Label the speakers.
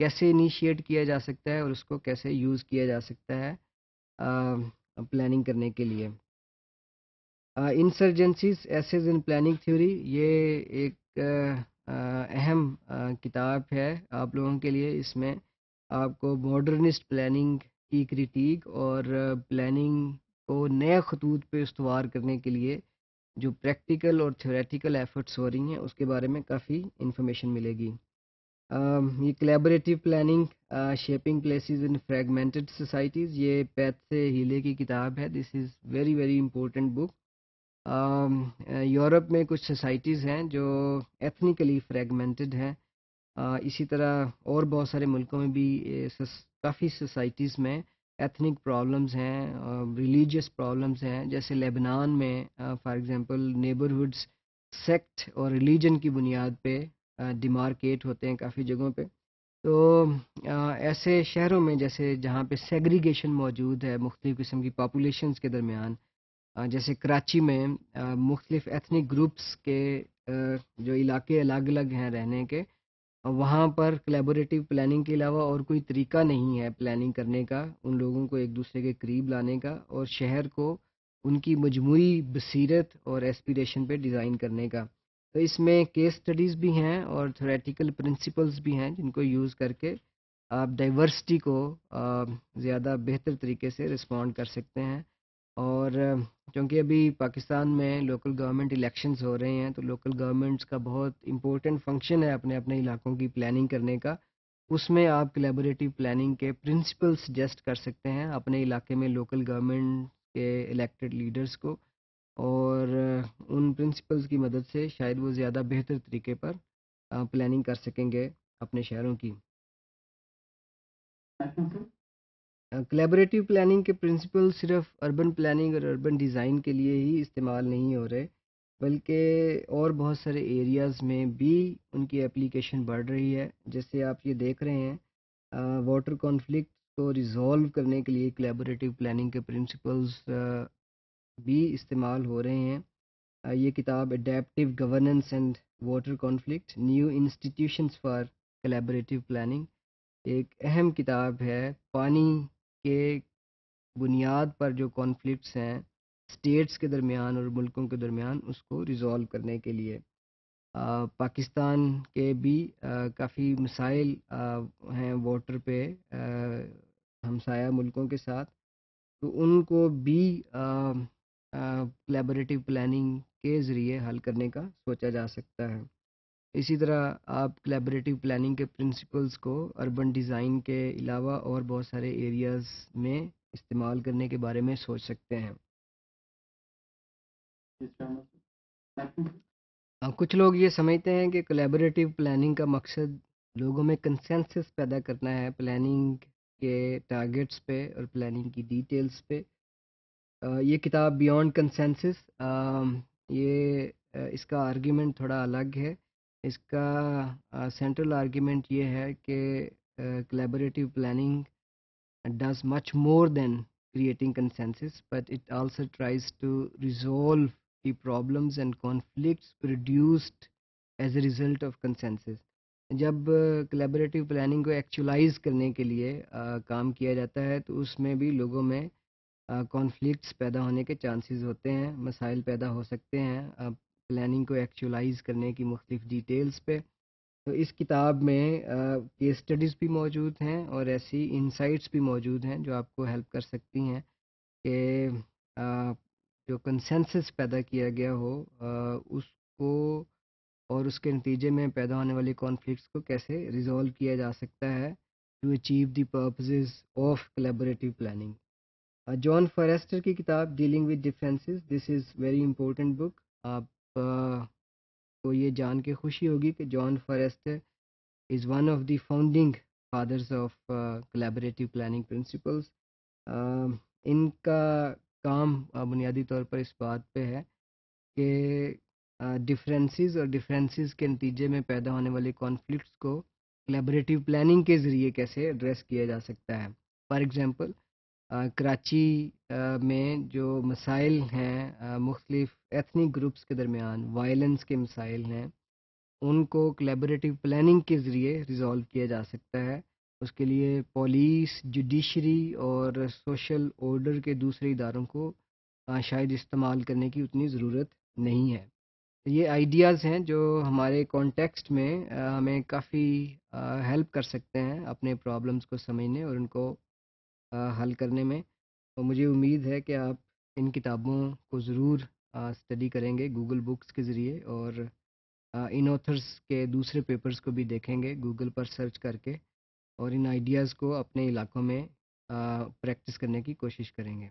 Speaker 1: کیسے انیشیٹ کیا جا سکتا ہے اور اس کو کیسے یوز کیا جا سکتا ہے پلاننگ کرنے کے لیے. انسرجنسیز ایسز ان پلاننگ تھیوری، یہ ایک اہم کتاب ہے آپ لوگوں کے لیے. اس میں آپ کو ماڈرنسٹ پلاننگ کی کریٹیک اور پلاننگ کو نئے خطوط پہ استوار کرنے کے لیے جو پریکٹیکل اور تھیوریٹیکل ایفرٹس ہو رہی ہیں اس کے بارے میں کافی انفارمیشن ملے گی. یہ collaborative planning shaping places in fragmented societies, یہ پیت سے ہیلے کی کتاب ہے. This is very very important book. Europe میں کچھ سوسائٹیز ہیں جو ایتھنیکلی فریگمنٹڈ ہیں. اسی طرح اور بہت سارے ملکوں میں بھی کافی سوسائٹیز میں ایتھنک پرابلمز ہیں، ریلیجیس پرابلمز ہیں. جیسے لیبنان میں فار ایگزامپل نیبرہڈس سیکٹ اور ریلیجن کی بنیاد پہ ڈیمارکیٹ ہوتے ہیں کافی جگہوں پہ. تو ایسے شہروں میں جیسے جہاں پہ سیگریگیشن موجود ہے مختلف قسم کی پاپولیشنز کے درمیان، جیسے کراچی میں مختلف ایتھنک گروپس کے جو علاقے الگ الگ ہیں رہنے کے، وہاں پر کلیبوریٹیو پلاننگ کے علاوہ اور کوئی طریقہ نہیں ہے پلاننگ کرنے کا، ان لوگوں کو ایک دوسرے کے قریب لانے کا اور شہر کو ان کی مجموعی بصیرت اور ایسپیریشن پہ ڈیزائن کرنے کا. تو اس میں کیس سٹڈیز بھی ہیں اور تھیوریٹیکل پرنسپلز بھی ہیں جن کو یوز کر کے آپ ڈائیورسٹی کو زیادہ بہتر طریقے سے رسپونڈ کر سکتے ہیں. اور چونکہ ابھی پاکستان میں لوکل گورنمنٹ الیکشنز ہو رہے ہیں تو لوکل گورنمنٹس کا بہت امپورٹنٹ فنکشن ہے اپنے اپنے علاقوں کی پلاننگ کرنے کا. اس میں آپ کلیبوریٹیو پلاننگ کے پرنسپل سجیسٹ کر سکتے ہیں اپنے علاقے میں لوکل گورنمنٹ کے الیکٹڈ لیڈرز کو، اور ان پرنسپلز کی مدد سے شاید وہ زیادہ بہتر طریقے پر پلاننگ کر سکیں گے اپنے شہروں کی. کلیبریٹیو پلاننگ کے پرنسپل صرف اربن پلاننگ اور اربن ڈیزائن کے لیے ہی استعمال نہیں ہو رہے، بلکہ اور بہت سارے ایریاز میں بھی ان کی اپلیکیشن بڑھ رہی ہے. جیسے آپ یہ دیکھ رہے ہیں واٹر کانفلکٹ کو ریزولو کرنے کے لیے کلیبریٹیو پلاننگ کے پرنسپلز بھی استعمال ہو رہے ہیں. یہ کتاب adaptive governance and water conflict new institutions for collaborative planning ایک اہم کتاب ہے. پانی کے بنیاد پر جو کانفلکٹس ہیں اسٹیٹس کے درمیان اور ملکوں کے درمیان اس کو ریزولو کرنے کے لیے. پاکستان کے بھی کافی مسائل ہیں واٹر پہ ہمسایہ ملکوں کے ساتھ، تو ان کو بھی کلیبریٹیو پلاننگ کے ذریعے حل کرنے کا سوچا جا سکتا ہے. اسی طرح آپ کلیبریٹیو پلاننگ کے پرنسپلز کو اربن ڈیزائن کے علاوہ اور بہت سارے ایریاز میں استعمال کرنے کے بارے میں سوچ سکتے ہیں. کچھ لوگ یہ سمجھتے ہیں کہ کلیبریٹیو پلاننگ کا مقصد لوگوں میں کنسنسس پیدا کرنا ہے پلاننگ کے ٹارگیٹس پہ اور پلاننگ کی ڈیٹیلز پہ. یہ کتاب بیونڈ کنسنسس، یہ اس کا آرگیومنٹ تھوڑا الگ ہے. اس کا سینٹرل آرگیومنٹ یہ ہے کہ کلیبریٹیو planning does much more than creating consensus, but it also tries to resolve the problems and conflicts produced as a result of consensus. جب collaborative planning کو ایکچولائز کرنے کے لیے کام کیا جاتا ہے تو اس میں بھی لوگوں میں کانفلکٹس پیدا ہونے کے چانسز ہوتے ہیں، مسائل پیدا ہو سکتے ہیں پلاننگ کو ایکچولائز کرنے کی مختلف ڈیٹیلز پہ. تو اس کتاب میں کیس اسٹڈیز بھی موجود ہیں اور ایسی انسائٹس بھی موجود ہیں جو آپ کو ہیلپ کر سکتی ہیں کہ جو کنسنسس پیدا کیا گیا ہو اس کو اور اس کے نتیجے میں پیدا ہونے والی کانفلکٹس کو کیسے ریزولو کیا جا سکتا ہے to achieve the purposes of collaborative planning. John Forester کی کتاب dealing with differences, this is very important book. آپ کو یہ جان کے خوشی ہوگی کہ John Forester is one of the founding fathers of collaborative planning principles. ان کا کام بنیادی طور پر اس بات پہ ہے کہ ڈفرینسز اور ڈفرینسز کے نتیجے میں پیدا ہونے والے کانفلکٹس کو کلیبریٹیو پلاننگ کے ذریعے کیسے ایڈریس کیا جا سکتا ہے. فار ایگزامپل کراچی میں جو مسائل ہیں مختلف ایتھنک گروپس کے درمیان وائلنس کے مسائل ہیں، ان کو کلیبریٹیو پلاننگ کے ذریعے ریزولو کیا جا سکتا ہے. اس کے لیے پولیس، جوڈیشری اور سوشل آرڈر کے دوسرے اداروں کو شاید استعمال کرنے کی اتنی ضرورت نہیں ہے۔ یہ آئیڈیاز ہیں جو ہمارے کانٹیکسٹ میں ہمیں کافی ہیلپ کر سکتے ہیں اپنے پرابلمس کو سمجھنے اور ان کو حل کرنے میں۔ اور مجھے امید ہے کہ آپ ان کتابوں کو ضرور اسٹڈی کریں گے گوگل بکس کے ذریعے، اور ان آتھرس کے دوسرے پیپرز کو بھی دیکھیں گے گوگل پر سرچ کر کے، اور ان آئیڈیاز کو اپنے علاقوں میں پریکٹس کرنے کی کوشش کریں گے۔